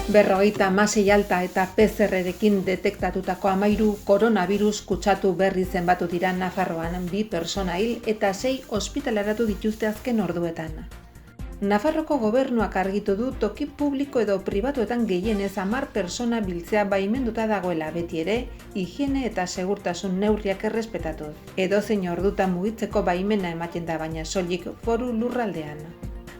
56 alta eta PCR-rekin detektatutako 13 koronavirus kutsatu berri zenbatu dira Nafarroan, 2 pertsona hil eta 6 ospitaleratu dituzte azken orduetan. Nafarroko gobernuak argitu du toki publiko edo pribatuetan gehienez 10 pertsona biltzea baimenduta dagoela, beti ere higiene eta segurtasun neurriak errespetatuz. Edozein ordutan mugitzeko baimena ematen da, baina soilik foru lurraldean.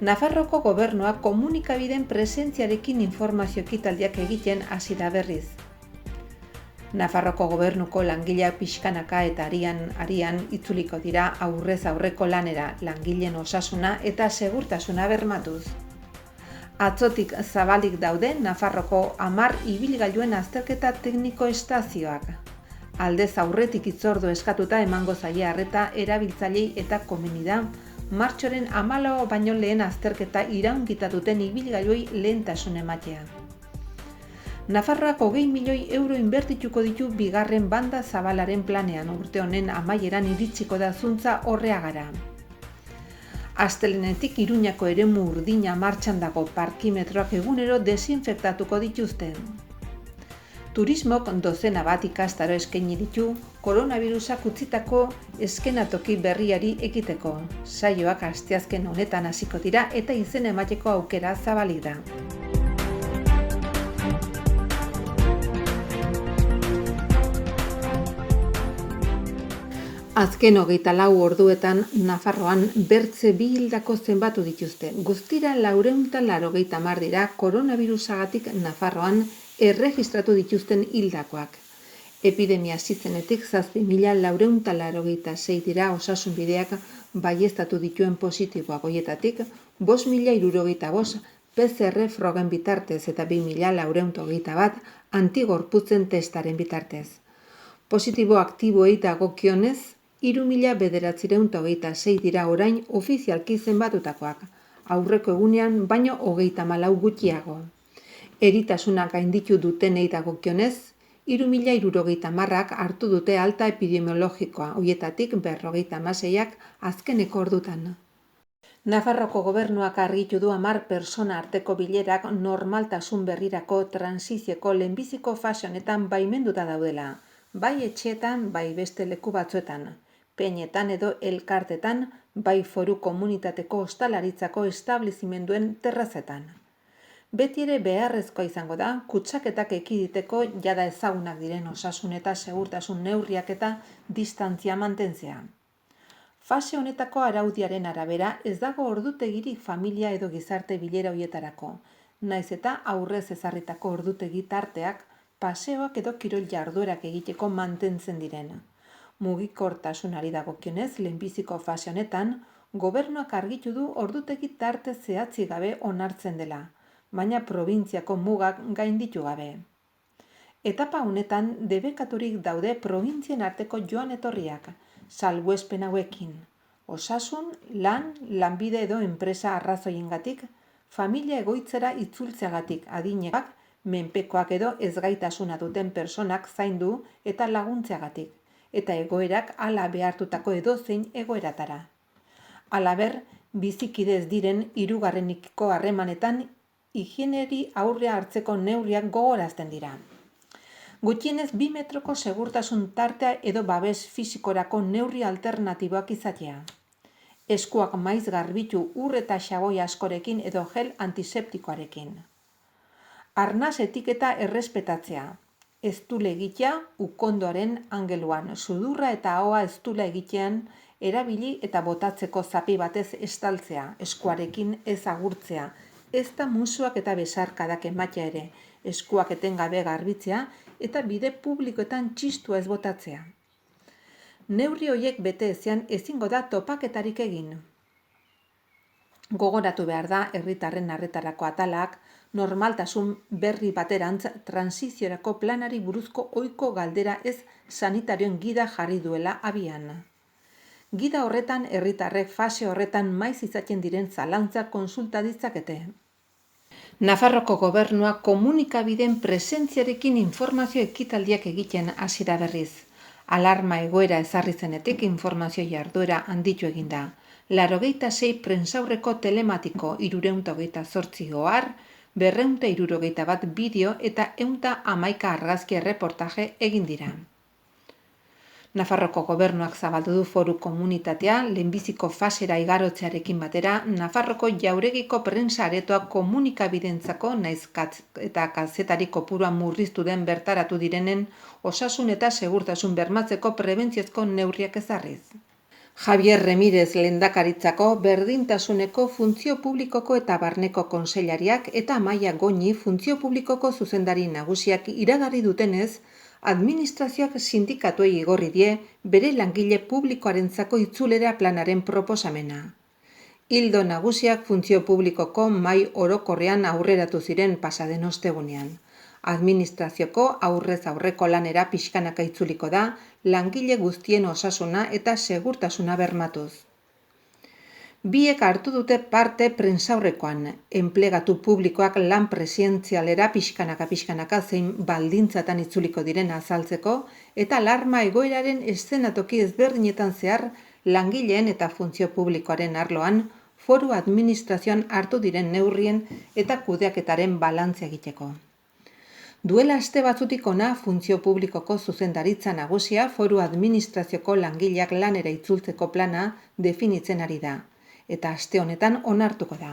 Nafarroko gobernuak komunikabideen presentziarekin informazio ekitaldiak egiten hasi da berriz. Nafarroko gobernuko langileak pixkanaka eta arian itzuliko dira aurrez aurreko lanera, langileen osasuna eta segurtasuna bermatuz. Atzotik zabalik daude Nafarroko 10 ibilgailuen azterketa tekniko estazioak. Aldez aurretik hitzordu eskatuta emango zaie arreta erabiltzailei eta komunida, martxoren 14 baino lehen azterketa iraungita duten ibilgailuei lehentasun ematea. Nafarroak 20 milioi euro inbertituko ditu bigarren banda zabalaren planean, urte honen amaieran iritsiko da Zuntza Orreagara. Astelehenetik Iruñako eremu urdina martxan dago, parkimetroak egunero desinfektatuko dituzten. Turismok dozena bat ikastaro eskaini ditu koronavirusak utzitako eskenatoki berriari ekiteko. Saioak asteazken honetan hasiko dira eta izen emateko aukera zabalik da. Azken 24 orduetan Nafarroan bertze 2 hildako zenbatu dituzte. Guztira 480 dira koronavirusagatik Nafarroan erregistratu dituzten hildakoak. Epidemia zitzenetik 7.486 dira osasunbideak baieztatu dituen positiboak, horietatik 5.065 PCR frogen bitartez eta 2.421 antigorputzen testaren bitartez. Positibo aktiboei dagokionez, 3.926 dira orain ofizialki zenbatutakoak, aurreko egunean baino 34 gutxiago. Eritasunak gainditu dutenei dagokionez, 3.060 hartu dute alta epidemiologikoa, horietatik 56ak azkeneko ordutan. Nafarroko gobernuak argitu du 10 pertsona arteko bilerak normaltasun berrirako transizioko lehenbiziko fase honetan baimenduta daudela, bai etxeetan, bai beste leku batzuetan, peñetan edo elkartetan, bai foru komunitateko ostalaritzako establizimenduen terrazetan. Beti ere beharrezkoa izango da, kutsaketak ekiditeko jada ezagunak diren osasun eta segurtasun neurriak eta distantzia mantentzea. Fase honetako araudiaren arabera ez dago ordutegirik familia edo gizarte bilera hoietarako, naiz eta aurrez ezarritako ordutegi tarteak, paseoak edo kirol jarduerak egiteko mantentzen diren. Mugikortasunari dagokionez, lehenbiziko fase honetan, gobernuak argitu du ordutegi tarte zehatzik gabe onartzen dela, baina probintziako mugak gainditu gabe. Etapa honetan debekaturik daude probintzien arteko joan etorriak, salbuespen hauekin. Osasun, lanbide edo enpresa arrazoiengatik, familia egoitzera itzultzeagatik adinekak, menpekoak edo ezgaitasuna duten pertsonak zaindu eta laguntzeagatik, eta egoerak hala behartutako edozein egoeratara. Halaber, bizikidez diren hirugarrenekiko harremanetan higieneri aurrea hartzeko neurriak gogorazten dira. Gutxienez 2 metroko segurtasun tartea edo babes fisikorako neurri alternatiboak izatea. Eskuak maiz garbitu ur eta xaboi askorekin edo gel antiseptikoarekin. Arnaz etiketa errespetatzea. Eztule egitea ukondoaren angeluan, sudurra eta ahoa eztula egitean erabili eta botatzeko zapi batez estaltzea, eskuarekin ez agurtzea, ez da musuak eta besarkadak ematea ere, eskuak etengabe garbitzea eta bide publikoetan txistua ez botatzea. Neurri horiek bete ezean ezingo da topaketarik egin. Gogoratu behar da herritarren arretarako atalak, normaltasun berri baterantz transiziorako planari buruzko ohiko galdera ez sanitarioen gida jarri duela abian. Gida horretan herritarrek fase horretan maiz izaten diren zalantzak kontsulta ditzakete. Nafarroko gobernuak komunikabideen presentziarekin informazio ekitaldiak egiten hasi da berriz. Alarma egoera ezarri zenetik informazio jarduera handitu egin da. 86 prentsaurreko telematiko 328 ohar, 261 bideo eta 111 argazki erreportaje egin dira. Nafarroko gobernuak zabaldu du foru komunitatea lehenbiziko fasera igarotzearekin batera Nafarroko jauregiko prentsa aretoak komunikabidentzako naiz eta kazetari kopurua murriztu den bertaratu direnen osasun eta segurtasun bermatzeko prebentziozko neurriak ezarriz. Javier Remirez lehendakaritzako berdintasuneko funtzio publikoko eta barneko kontseilariak eta Amaia Goñi funtzio publikoko zuzendari nagusiak iragarri dutenez, administrazioak sindikatuei igorri die bere langile publikoarentzako itzulera planaren proposamena. Ildo nagusiak funtzio publikoko mahai orokorrean aurreratu ziren pasaden ostegunean. Administrazioko aurrez aurreko lanera pixkanaka itzuliko da langile guztien osasuna eta segurtasuna bermatuz. Biek hartu dute parte prentsaurrekoan, enplegatu publikoak lan presentzialera pixkanaka zein baldintzatan itzuliko diren azaltzeko eta alarma egoeraren eszenatoki ezberdinetan zehar langileen eta funtzio publikoaren arloan foru administrazioan hartu diren neurrien eta kudeaketaren balantzea egiteko. Duela aste batzutik hona funtzio publikoko zuzendaritza nagusia foru administrazioko langileak lanera itzultzeko plana definitzen ari da, eta aste honetan onartuko da.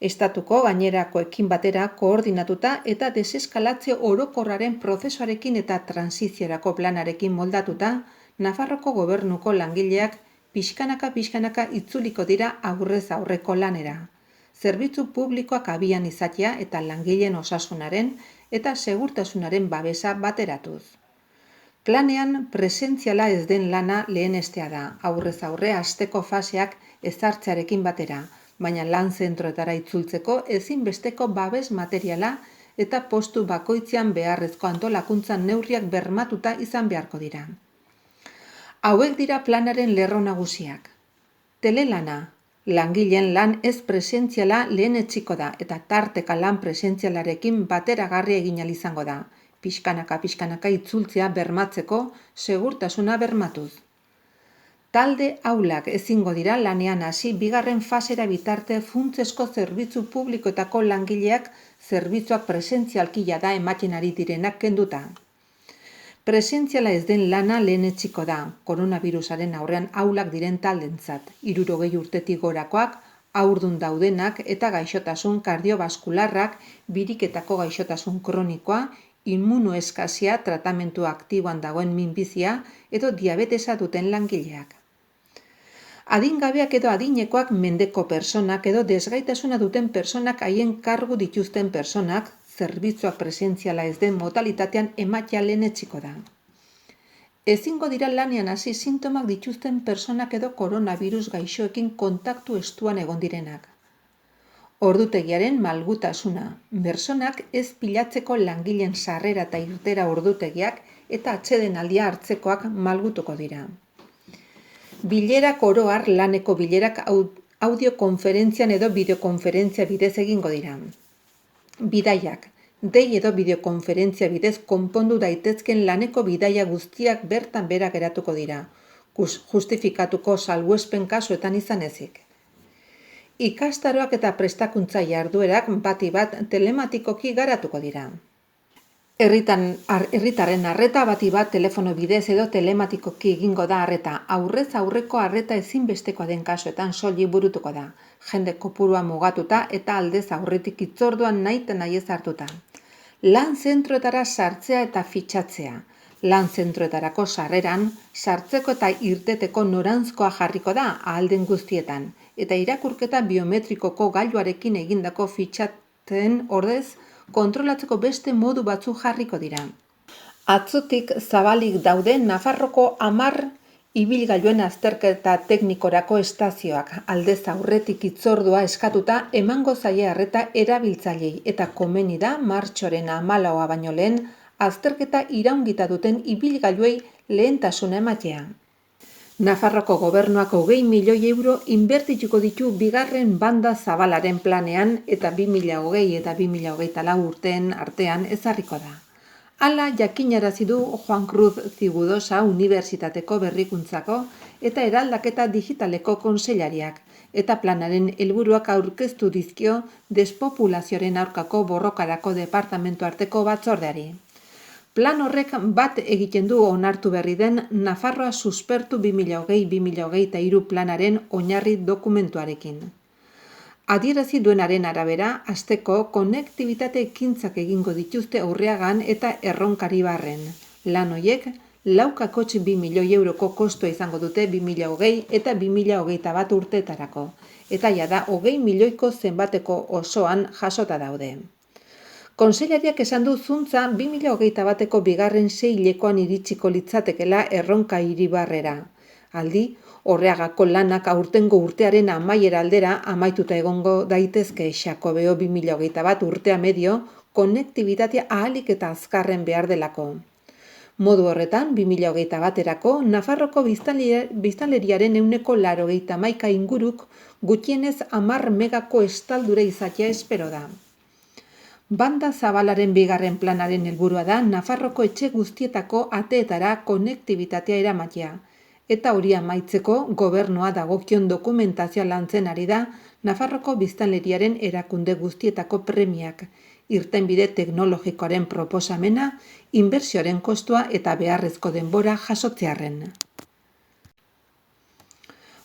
Estatuko gainerakoekin batera koordinatuta eta deseskalatze orokorraren prozesuarekin eta transiziorako planarekin moldatuta, Nafarroko gobernuko langileak pixkanaka itzuliko dira aurrez aurreko lanera. Zerbitzu publikoak abian izatea eta langileen osasunaren eta segurtasunaren babesa bateratuz. Planean presentziala ez den lana lehenestea da, aurrez aurre hasteko faseak ezartzearekin batera, baina lan zentroetara itzultzeko ezinbesteko babes materiala eta postu bakoitzean beharrezko antolakuntzan neurriak bermatuta izan beharko dira. Hauek dira planaren lerro nagusiak. Telelana, langileen lan ez presentziala lehenetsiko da eta tarteka lan presentzialarekin bateragarri egin ahal izango da, pixkanaka itzultzea bermatzeko segurtasuna bermatuz. Talde aulak ezingo dira lanean hasi bigarren fasera bitarte funtsezko zerbitzu publikoetako langileak zerbitzuak presentzialki jada ematen ari direnak kenduta. Presentziala ez den lana lehenetsiko da, koronavirusaren aurrean aulak diren taldentzat, 60 urtetik gorakoak, haurdun daudenak eta gaixotasun kardiobaskularrak, biriketako gaixotasun kronikoa, immunoeskasia, tratamentu aktiboan dagoen minbizia edo diabetesa duten langileak. Adingabeak edo adinekoak, mendeko pertsonak edo desgaitasuna duten pertsonak haien kargu dituzten pertsonak, zerbitzuak presentziala ez den modalitatean ematea lehenetsiko da. Ezingo dira lanean hasi sintomak dituzten pertsonak edo koronavirus gaixoekin kontaktu estuan egon direnak. Ordutegiaren malgutasuna, pertsonak ez pilatzeko langileen sarrera eta irtera ordutegiak eta atsedenaldia hartzekoak malgutuko dira. Bilerak oro har laneko bilerak audiokonferentzian edo bideokonferentzia bidez egingo dira. Bidaiak, dei edo bideokonferentzia bidez konpondu daitezken laneko bidaia guztiak bertan bera geratuko dira, justifikatuko salbuespen kasuetan izan ezik. Ikastaroak eta prestakuntza jarduerak bati bat telematikoki garatuko dira. Herritarren arreta bati bat telefono bidez edo telematikoki egingo da arreta, aurrez aurreko arreta ezinbestekoa den kasuetan soilik burutuko da, jende kopurua mugatuta eta aldez aurretik hitzorduan nahi ez hartuta. Lan zentroetara sartzea eta fitxatzea. Lan zentroetarako sarreran, sartzeko eta irteteko noranzkoa jarriko da ahal den guztietan, eta irakurketa biometrikoko gailuarekin egindako fitxatzen ordez, kontrolatzeko beste modu batzu jarriko dira. Atzotik zabalik daude Nafarroko 10 ibilgailuen azterketa teknikorako estazioak, aldez aurretik hitzordua eskatuta emango zaie arreta erabiltzaileei eta komeni da martxoaren 14 baino lehen azterketa iraungita duten ibilgailuei lehentasuna ematea. Nafarroko gobernuak 20 milioi euro inbertituko ditu bigarren banda zabalaren planean eta 2020 eta 2024 urteen artean ezarriko da. Hala jakinarazi du Juan Cruz Zigudosa Unibertsitateko Berrikuntzako eta Eraldaketa Digitaleko kontseilariak, eta planaren helburuak aurkeztu dizkio despopulazioaren aurkako borrokarako departamentu arteko batzordeari. Plan horrek bat egiten du onartu berri den Nafarroa suspertu 2020-2023 planaren oinarri dokumentuarekin. Adierazi duenaren arabera, hasteko konektibitate ekintzak egingo dituzte Aurreagan eta Erronkaribarren. Lan horiek, laukakotx 2 milioi euroko kostua izango dute 2020 eta 2021 urteetarako, eta jada 20 milioiko zenbateko osoan jasota daude. Kontseilariak esan du zuntza 2021ko bigarren seihilekoan iritsiko litzatekela Erronkaribarrera. Aldi, Orreagako lanak aurtengo urtearen amaiera aldera amaituta egongo daitezke Xakobeo 2021 urtea medio konektibitatea ahalik eta azkarren behar delako. Modu horretan, 2021erako Nafarroko biztanleriaren 81% inguruk gutxienez 10 megako estaldura izatea espero da. Banda zabalaren bigarren planaren helburua da Nafarroko etxe guztietako ateetara konektibitatea eramatea. Eta hori amaitzeko gobernua dagokion dokumentazioa lantzen ari da Nafarroko biztanleriaren erakunde guztietako premiak, irtenbide teknologikoaren proposamena, inbertsioaren kostua eta beharrezko denbora jasotzearren.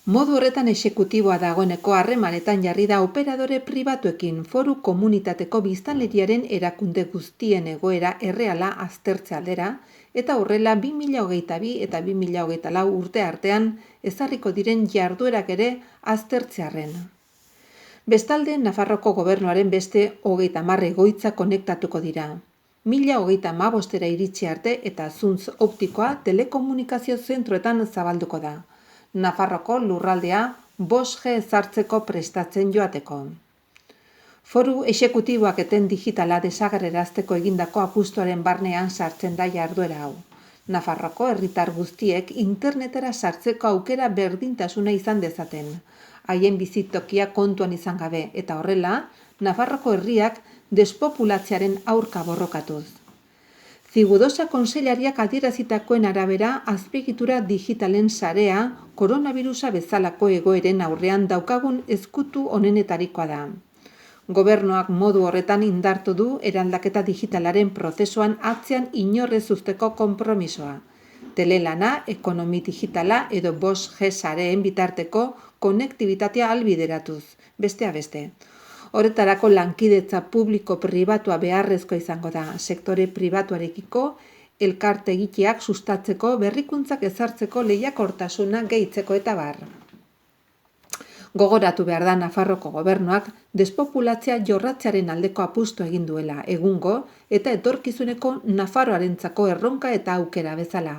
Modu horretan exekutiboa dagoeneko harremanetan jarri da operadore pribatuekin foru komunitateko biztanleriaren erakunde guztien egoera erreala aztertze aldera, eta horrela 2022 eta 2024 urte artean ezarriko diren jarduerak ere aztertzearren. Bestalde, Nafarroko gobernuaren beste 30 egoitza konektatuko dira. 1035 iritsi arte eta zuntz optikoa telekomunikazio zentroetan zabalduko da. Nafarroko lurraldea 5G ezartzeko prestatzen joateko. Foru exekutiboak eten digitala desagerrarazteko egindako apustuaren barnean sartzen da jarduera hau. Nafarroko herritar guztiek internetera sartzeko aukera berdintasuna izan dezaten, haien bizitokia kontuan izan gabe, eta horrela, Nafarroko herriak despopulatzearen aurka borrokatuz. Zigudosa kontseilariak adierazitakoen arabera azpiegitura digitalen sarea koronabirusa bezalako egoeren aurrean daukagun ezkutu onenetarikoa da. Gobernuak modu horretan indartu du eraldaketa digitalaren prozesuan atzean inorrez uzteko konpromisoa. Telelana, ekonomi digitala edo 5G sareen bitarteko konektibitatea ahalbideratuz, besteak beste. Horretarako lankidetza publiko-pribatua beharrezkoa izango da, sektore pribatuarekiko elkartegiteak sustatzeko, berrikuntzak ezartzeko, lehiakortasuna gehitzeko eta bar. Gogoratu behar da Nafarroko gobernuak despopulatzea jorratzearen aldeko apustu egin duela egungo eta etorkizuneko Nafarroarentzako erronka eta aukera bezala.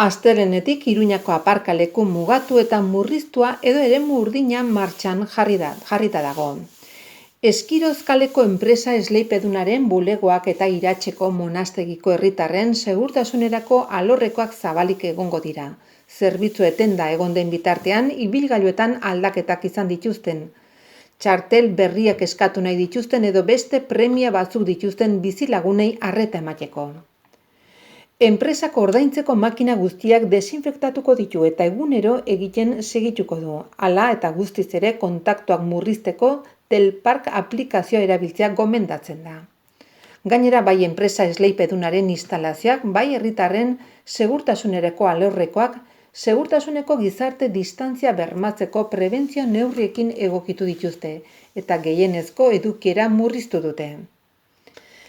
Astelehenetik Iruñako aparkaleku mugatu eta murriztua edo eremu urdina martxan jarrita dago. Eskiroz kaleko enpresa esleipedunaren bulegoak eta Iratzeko monastegiko herritarren segurtasunerako alorrekoak zabalik egongo dira. Zerbitzu etenda egon den bitartean, ibilgailuetan aldaketak izan dituzten. Txartel berriak eskatu nahi dituzten edo beste premia batzuk dituzten bizilagunei arreta emateko. Enpresako ordaintzeko makina guztiak desinfektatuko ditu eta egunero egiten segituko du. Hala eta guztiz ere kontaktuak murrizteko Telpark aplikazioa erabiltzea gomendatzen da. Gainera, bai enpresa esleipedunaren instalazioak, bai herritarren segurtasunerako alorrekoak, segurtasuneko gizarte distantzia bermatzeko prebentzio neurriekin egokitu dituzte, eta gehienezko edukiera murriztu dute.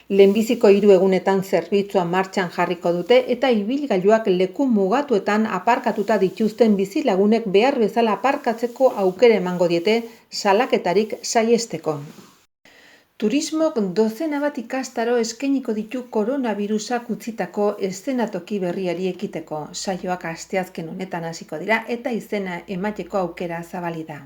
Lehenbiziko 3 egunetan zerbitzua martxan jarriko dute eta ibilgailuak leku mugatuetan aparkatuta dituzten bizilagunek behar bezala aparkatzeko aukera emango diete salaketarik saihesteko. Turismok dozena bat ikastaro eskainiko ditu koronabirusak utzitako eszenatoki berriari ekiteko. Saioak asteazken honetan hasiko dira eta izena emateko aukera zabali da.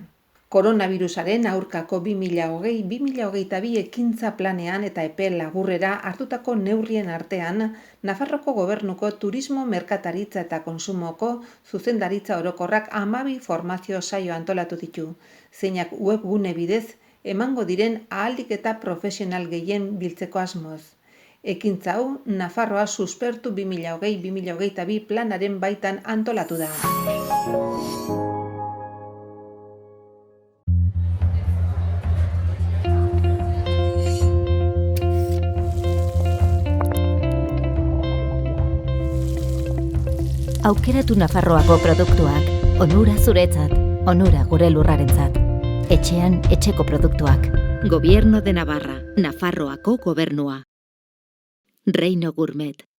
Koronabirusaren aurkako 2020-2022 ekintza planean eta epe laburrera hartutako neurrien artean, Nafarroko gobernuko turismo, merkataritza eta konsumoko zuzendaritza orokorrak 12 formazio saio antolatu ditu, zeinak webgune bidez emango diren ahalik eta profesional gehien biltzeko asmoz. Ekintza hau Nafarroa suspertu 2020-2022 planaren baitan antolatu da. Aukeratu Nafarroako produktuak, onura zuretzat, onura gure lurrarentzat. Etxean, etxeko produktuak. Gobierno de Navarra, Nafarroako gobernua. Reino Gourmet.